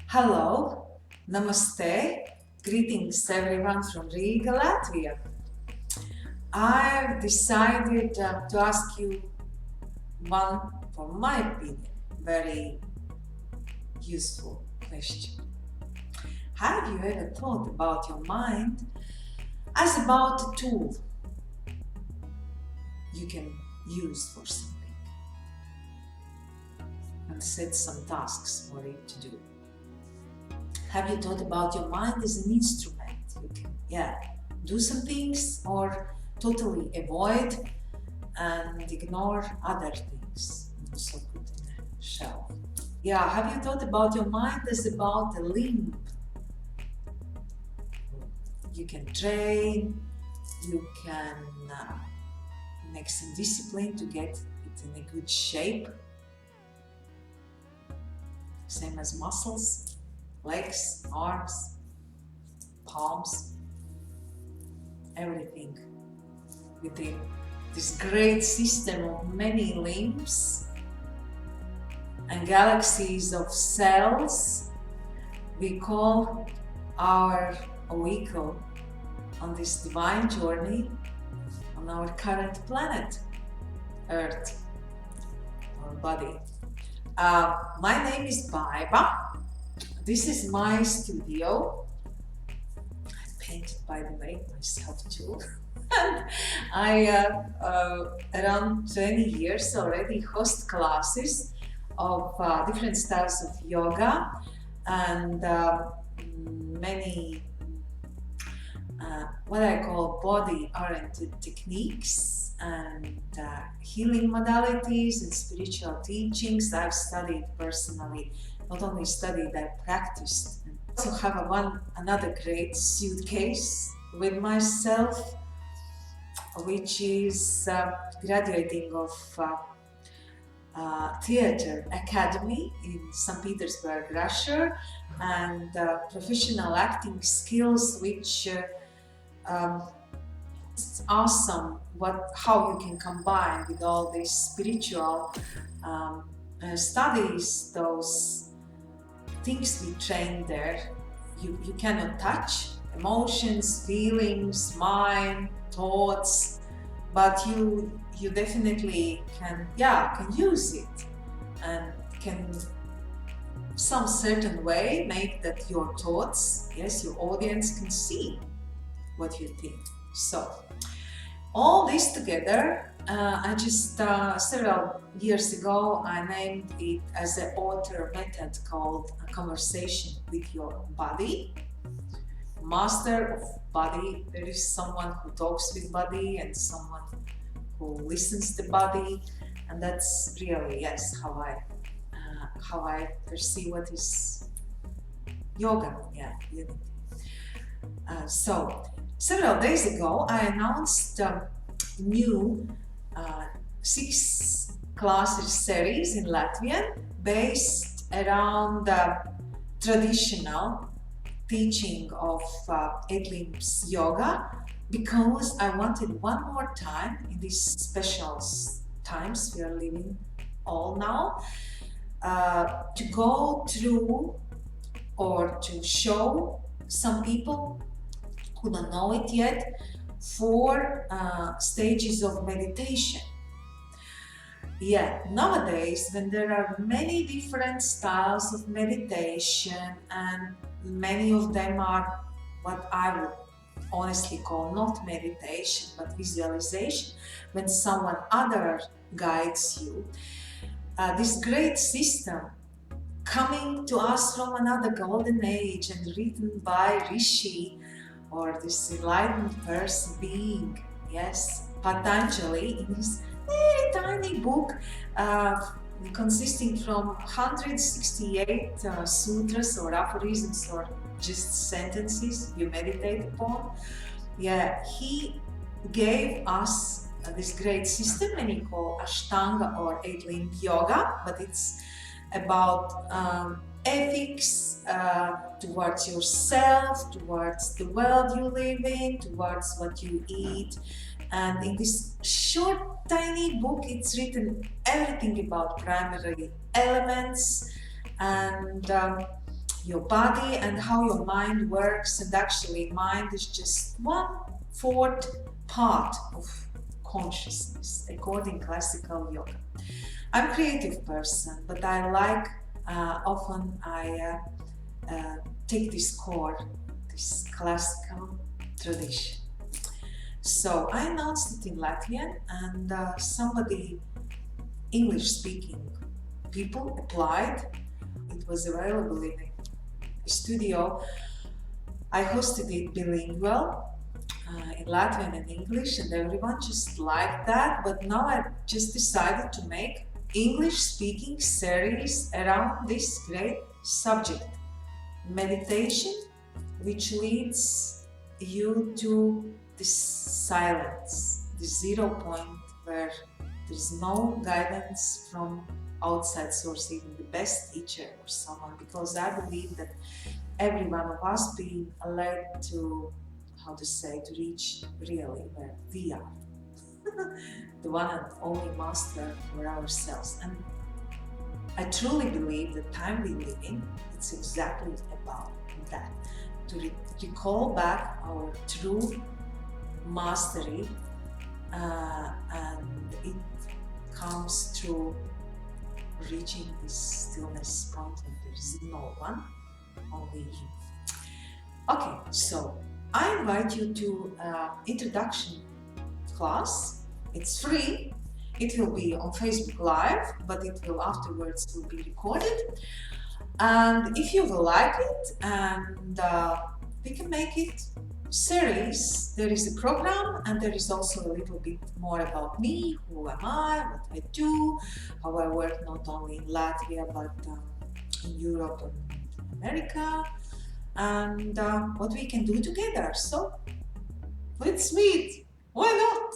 Hello, namaste, greetings everyone from Riga, Latvia. I've decided to ask you one, for my opinion, very useful question. Have you ever thought about your mind as about a tool you can use for something and set some tasks for it to do? Have you thought about your mind as an instrument? You can, do some things or totally avoid and ignore other things. Also put in a shelf. Have you thought about your mind as about a limb? You can train, you can make some discipline to get it in a good shape. Same as muscles, legs, arms, palms, everything within this great system of many limbs and galaxies of cells we call our vehicle on this divine journey on our current planet, Earth, our body. My name is Baiba. This is my studio. I painted, by the way, myself too. And I, around 20 years already, host classes of different styles of yoga and many what I call body-oriented techniques and healing modalities and spiritual teachings. I've studied personally, not only studied, I practiced. I also have another great suitcase with myself, which is graduating of Theatre Academy in St. Petersburg, Russia, and professional acting skills, which it's awesome how you can combine with all these spiritual studies, those things we train there. You cannot touch emotions, feelings, mind, thoughts, but you definitely can use it and can some certain way make that your thoughts, your audience can see what you think. So all this together, I just several years ago I named it as an author method called A Conversation with Your Body. Master of body, there is someone who talks with body and someone who listens to body, and that's really how I perceive what is yoga. Unity. So several days ago I announced a new 6 classes series in Latvian based around the traditional teaching of 8 limbs yoga, because I wanted one more time in these special times we are living all now to go through or to show some people who don't know it yet 4 stages of meditation. Nowadays, when there are many different styles of meditation and many of them are what I would honestly call not meditation but visualization, when someone other guides you, this great system coming to us from another golden age and written by Rishi or this enlightened person being, Patanjali, in his very tiny book consisting from 168 sutras or aphorisms or just sentences you meditate upon. He gave us this great system, and he called Ashtanga or 8-limb yoga, but it's about ethics towards yourself, towards the world you live in, towards what you eat. And in this short, tiny book, it's written everything about primary elements and your body and how your mind works, and actually mind is just 1/4 part of consciousness according classical yoga. I'm a creative person, but I like often I take this core, this classical tradition. So I announced it in Latvian, and somebody English-speaking people applied. It was available in a studio. I hosted it bilingual in Latvian and English, and everyone just liked that. But now I just decided to make English-speaking series around this great subject, meditation, which leads you to this silence, the 0 point where there's no guidance from outside source, even the best teacher or someone, because I believe that every one of us being led to, to reach really where we are, the one and only master for ourselves. And I truly believe the time we live in, it's exactly about that, to recall back our true mastery, and it comes through reaching this stillness point when there's no one, only you. Okay, so I invite you to introduction class. It's free. It will be on Facebook Live, but it will afterwards will be recorded. And if you will like it, and we can make it series. There is a program, and there is also a little bit more about me, who am I, what I do, how I work not only in Latvia but in Europe and America, and what we can do together. So let's meet. Why not?